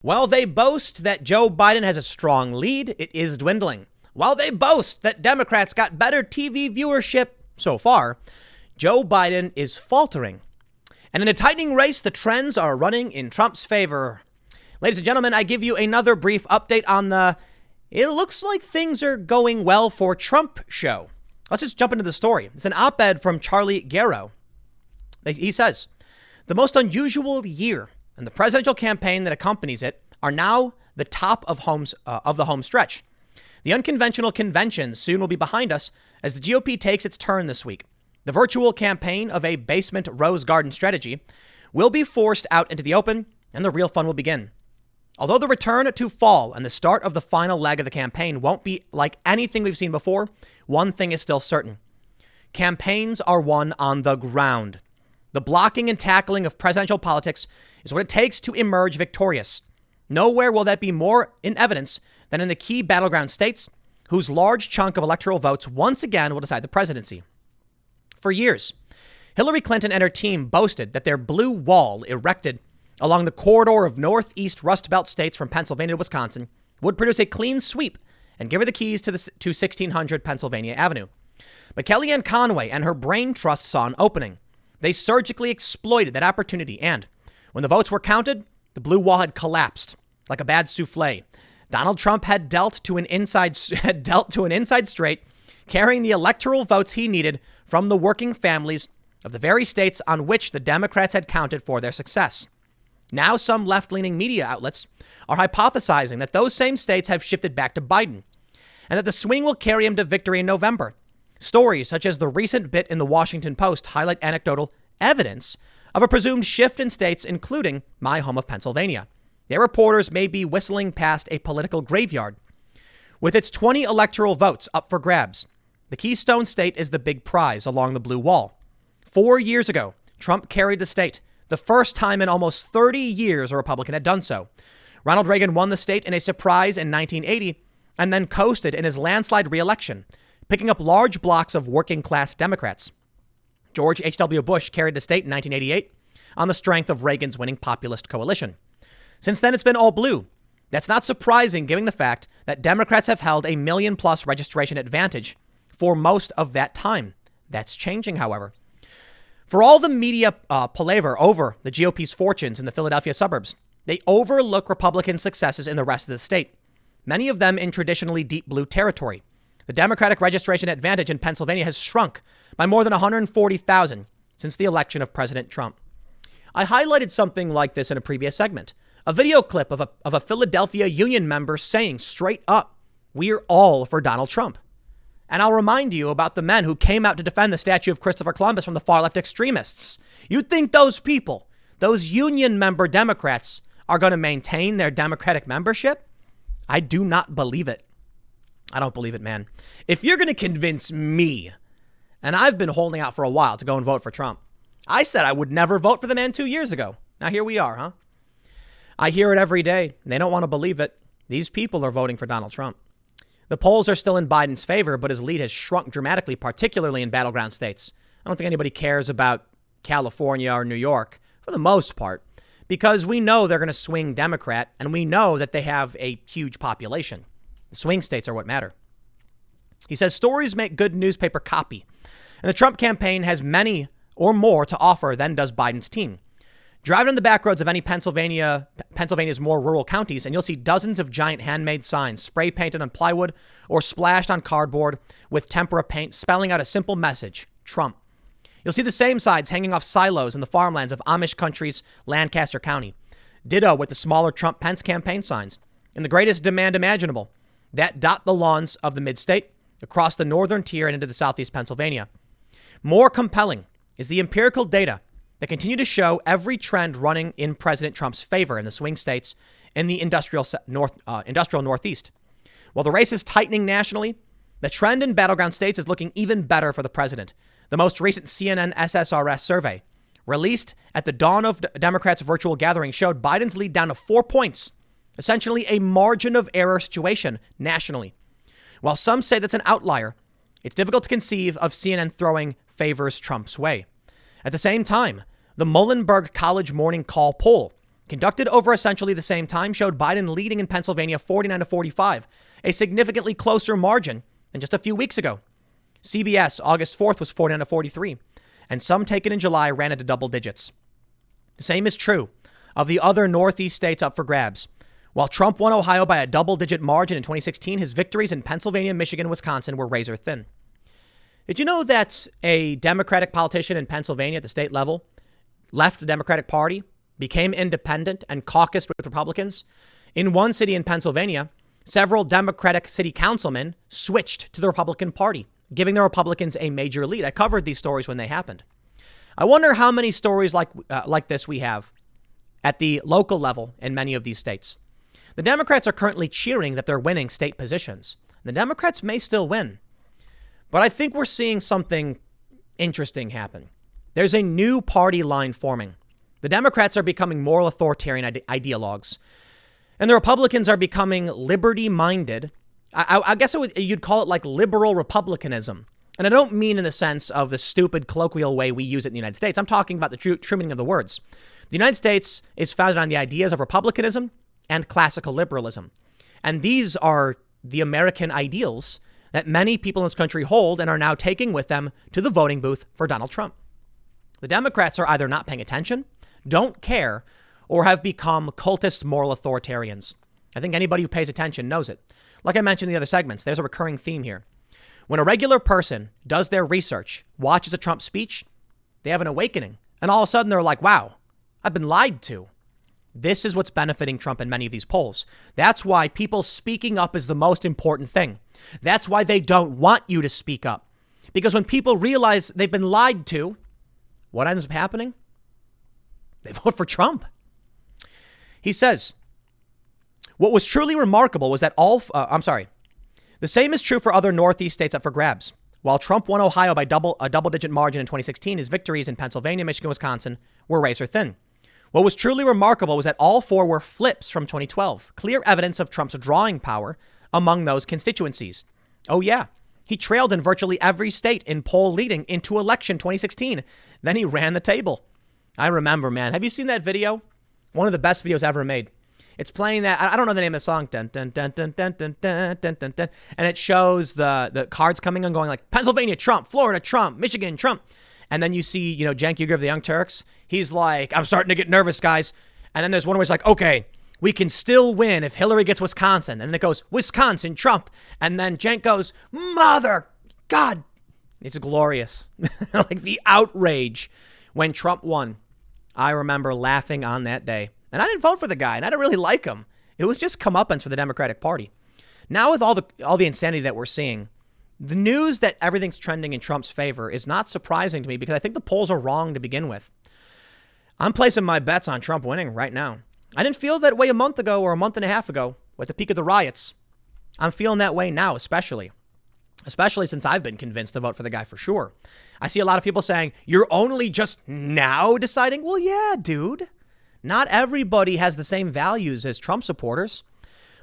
While they boast that Joe Biden has a strong lead, it is dwindling. While they boast that Democrats got better TV viewership so far, Joe Biden is faltering. And in a tightening race, the trends are running in Trump's favor. Ladies and gentlemen, I give you another brief update on the "it looks like things are going well for Trump" show. Let's just jump into the story. It's an op-ed from Charlie Garrow. He says, "The most unusual year and the presidential campaign that accompanies it are now the top of the home stretch. The unconventional conventions soon will be behind us as the GOP takes its turn this week. The virtual campaign of a basement rose garden strategy will be forced out into the open, and the real fun will begin. Although the return to fall and the start of the final leg of the campaign won't be like anything we've seen before, one thing is still certain. Campaigns are won on the ground. The blocking and tackling of presidential politics is what it takes to emerge victorious. Nowhere will that be more in evidence than in the key battleground states, whose large chunk of electoral votes once again will decide the presidency. For years, Hillary Clinton and her team boasted that their blue wall erected along the corridor of northeast Rust Belt states from Pennsylvania to Wisconsin would produce a clean sweep and give her the keys to 1600 Pennsylvania Avenue. But Kellyanne Conway and her brain trust saw an opening. They surgically exploited that opportunity, and when the votes were counted, the blue wall had collapsed like a bad souffle. Donald Trump had dealt to an inside straight, carrying the electoral votes he needed from the working families of the very states on which the Democrats had counted for their success. Now some left-leaning media outlets are hypothesizing that those same states have shifted back to Biden and that the swing will carry him to victory in November. Stories such as the recent bit in the Washington Post highlight anecdotal evidence of a presumed shift in states, including my home of Pennsylvania. Their reporters may be whistling past a political graveyard. With its 20 electoral votes up for grabs, the Keystone State is the big prize along the blue wall. 4 years ago, Trump carried the state, the first time in almost 30 years a Republican had done so. Ronald Reagan won the state in a surprise in 1980 and then coasted in his landslide re-election, picking up large blocks of working-class Democrats. George H.W. Bush carried the state in 1988 on the strength of Reagan's winning populist coalition. Since then, it's been all blue. That's not surprising, given the fact that Democrats have held a million-plus registration advantage for most of that time. That's changing, however. For all the media palaver over the GOP's fortunes in the Philadelphia suburbs, they overlook Republican successes in the rest of the state, many of them in traditionally deep blue territory. The Democratic registration advantage in Pennsylvania has shrunk by more than 140,000 since the election of President Trump. I highlighted something like this in a previous segment, a video clip of a Philadelphia union member saying straight up, "We're all for Donald Trump." And I'll remind you about the men who came out to defend the statue of Christopher Columbus from the far left extremists. You'd think those people, those union member Democrats, are going to maintain their Democratic membership? I do not believe it. I don't believe it, man. If you're going to convince me, and I've been holding out for a while to go and vote for Trump. I said I would never vote for the man 2 years ago. Now here we are, huh? I hear it every day. They don't want to believe it. These people are voting for Donald Trump. The polls are still in Biden's favor, but his lead has shrunk dramatically, particularly in battleground states. I don't think anybody cares about California or New York for the most part, because we know they're going to swing Democrat, and we know that they have a huge population. The swing states are what matter. He says stories make good newspaper copy, and the Trump campaign has many or more to offer than does Biden's team. Drive down the back roads of any Pennsylvania's more rural counties, and you'll see dozens of giant handmade signs spray painted on plywood or splashed on cardboard with tempera paint spelling out a simple message: Trump. You'll see the same signs hanging off silos in the farmlands of Amish country's Lancaster County. Ditto with the smaller Trump-Pence campaign signs in the greatest demand imaginable that dot the lawns of the mid-state, across the northern tier and into the southeast Pennsylvania. More compelling is the empirical data that continue to show every trend running in President Trump's favor in the swing states in the industrial Northeast. While the race is tightening nationally, the trend in battleground states is looking even better for the president. The most recent CNN SSRS survey, released at the dawn of Democrats' virtual gathering, showed Biden's lead down to 4 points, essentially a margin of error situation nationally. While some say that's an outlier, it's difficult to conceive of CNN throwing favors Trump's way. At the same time, the Muhlenberg College Morning Call poll conducted over essentially the same time, showed Biden leading in Pennsylvania 49-45, a significantly closer margin than just a few weeks ago. CBS, August 4th, was 49-43, and some taken in July ran into double digits. The same is true of the other Northeast states up for grabs. While Trump won Ohio by a double-digit margin in 2016, his victories in Pennsylvania, Michigan, and Wisconsin were razor thin. Did you know that a Democratic politician in Pennsylvania at the state level left the Democratic Party, became independent, and caucused with Republicans? In one city in Pennsylvania, several Democratic city councilmen switched to the Republican Party, giving the Republicans a major lead. I covered these stories when they happened. I wonder how many stories like this we have at the local level in many of these states. The Democrats are currently cheering that they're winning state positions. The Democrats may still win. But I think we're seeing something interesting happen. There's a new party line forming. The Democrats are becoming moral authoritarian ideologues, and the Republicans are becoming liberty-minded. I guess you'd call it like liberal republicanism. And I don't mean in the sense of the stupid colloquial way we use it in the United States. I'm talking about the true meaning of the words. The United States is founded on the ideas of republicanism and classical liberalism. And these are the American ideals that many people in this country hold and are now taking with them to the voting booth for Donald Trump. The Democrats are either not paying attention, don't care, or have become cultist moral authoritarians. I think anybody who pays attention knows it. Like I mentioned in the other segments, there's a recurring theme here. When a regular person does their research, watches a Trump speech, they have an awakening. And all of a sudden they're like, wow, I've been lied to. This is what's benefiting Trump in many of these polls. That's why people speaking up is the most important thing. That's why they don't want you to speak up. Because when people realize they've been lied to, what ends up happening? They vote for Trump. He says, what was truly remarkable was that the same is true for other Northeast states up for grabs. While Trump won Ohio by a double-digit margin in 2016, his victories in Pennsylvania, Michigan, Wisconsin were razor thin. What was truly remarkable was that all four were flips from 2012, clear evidence of Trump's drawing power among those constituencies. Oh yeah, he trailed in virtually every state in poll leading into election 2016. Then he ran the table. I remember, man. Have you seen that video? One of the best videos ever made. It's playing that. I don't know the name of the song. Dun, dun, dun, dun, dun, dun, dun, dun, dun, dun. And it shows the cards coming and going like Pennsylvania, Trump, Florida, Trump, Michigan, Trump. And then you see, Cenk Uygur of the Young Turks. He's like, I'm starting to get nervous, guys. And then there's one where he's like, okay, we can still win if Hillary gets Wisconsin. And then it goes, Wisconsin, Trump. And then Cenk goes, Mother God. It's glorious. Like the outrage when Trump won. I remember laughing on that day. And I didn't vote for the guy, and I didn't really like him. It was just comeuppance for the Democratic Party. Now with all the insanity that we're seeing, the news that everything's trending in Trump's favor is not surprising to me because I think the polls are wrong to begin with. I'm placing my bets on Trump winning right now. I didn't feel that way a month ago or a month and a half ago at the peak of the riots. I'm feeling that way now, especially since I've been convinced to vote for the guy for sure. I see a lot of people saying, you're only just now deciding? Well, yeah, dude. Not everybody has the same values as Trump supporters.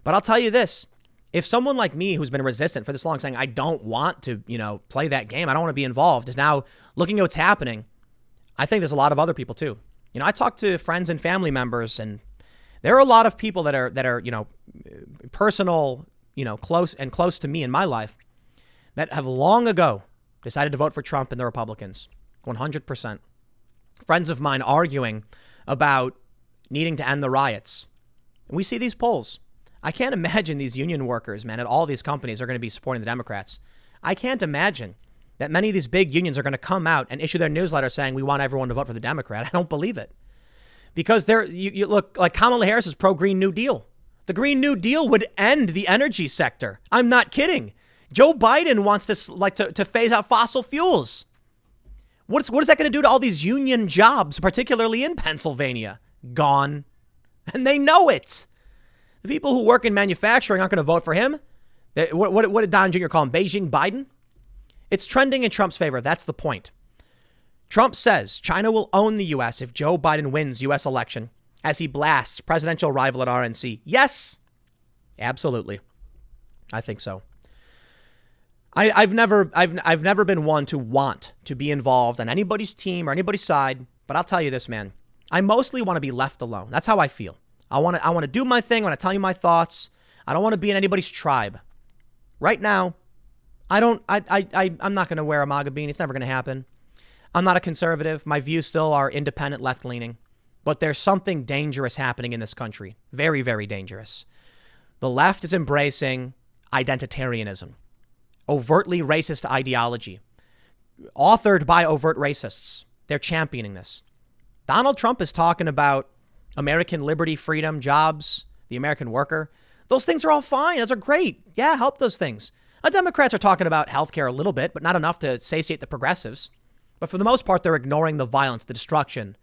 But I'll tell you this. If someone like me who's been resistant for this long saying, I don't want to, play that game, I don't want to be involved, is now looking at what's happening, I think there's a lot of other people too. I talk to friends and family members, and there are a lot of people that are personal, close to me in my life that have long ago decided to vote for Trump and the Republicans. 100%. Friends of mine arguing about needing to end the riots. And we see these polls. I can't imagine these union workers, man, at all these companies are going to be supporting the Democrats. I can't imagine that many of these big unions are going to come out and issue their newsletter saying we want everyone to vote for the Democrat. I don't believe it. Because you look like Kamala Harris is pro-Green New Deal. The Green New Deal would end the energy sector. I'm not kidding. Joe Biden wants to phase out fossil fuels. What is that going to do to all these union jobs, particularly in Pennsylvania? Gone. And they know it. The people who work in manufacturing aren't going to vote for him. What did Don Jr. call him? Beijing Biden? It's trending in Trump's favor. That's the point. Trump says China will own the U.S. if Joe Biden wins U.S. election as he blasts presidential rival at RNC. Yes, absolutely. I think so. I've never been one to want to be involved on anybody's team or anybody's side. But I'll tell you this, man. I mostly want to be left alone. That's how I feel. I want to do my thing. I want to tell you my thoughts. I don't want to be in anybody's tribe. Right now, I'm not going to wear a MAGA beanie. It's never going to happen. I'm not a conservative. My views still are independent, left-leaning. But there's something dangerous happening in this country. Very, very dangerous. The left is embracing identitarianism, overtly racist ideology, authored by overt racists. They're championing this. Donald Trump is talking about American liberty, freedom, jobs, the American worker. Those things are all fine. Those are great. Yeah, help those things. Democrats are talking about healthcare a little bit, but not enough to satiate the progressives. But for the most part, they're ignoring the violence, the destruction.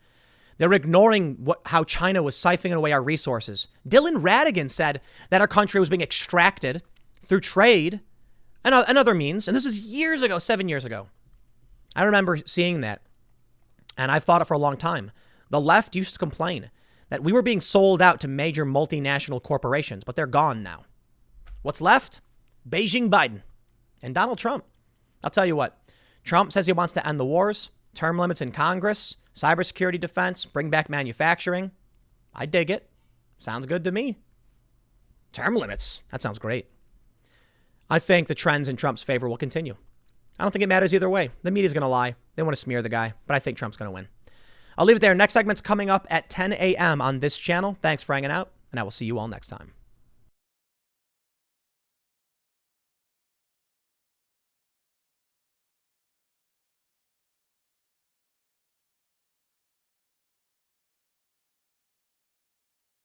They're ignoring how China was siphoning away our resources. Dylan Radigan said that our country was being extracted through trade and other means. And this was years ago, 7 years ago. I remember seeing that. And I've thought it for a long time. The left used to complain that we were being sold out to major multinational corporations, but they're gone now. What's left? Beijing Biden and Donald Trump. I'll tell you what. Trump says he wants to end the wars, term limits in Congress, cybersecurity defense, bring back manufacturing. I dig it. Sounds good to me. Term limits. That sounds great. I think the trends in Trump's favor will continue. I don't think it matters either way. The media's going to lie. They want to smear the guy, but I think Trump's going to win. I'll leave it there. Next segment's coming up at 10 a.m. on this channel. Thanks for hanging out, and I will see you all next time.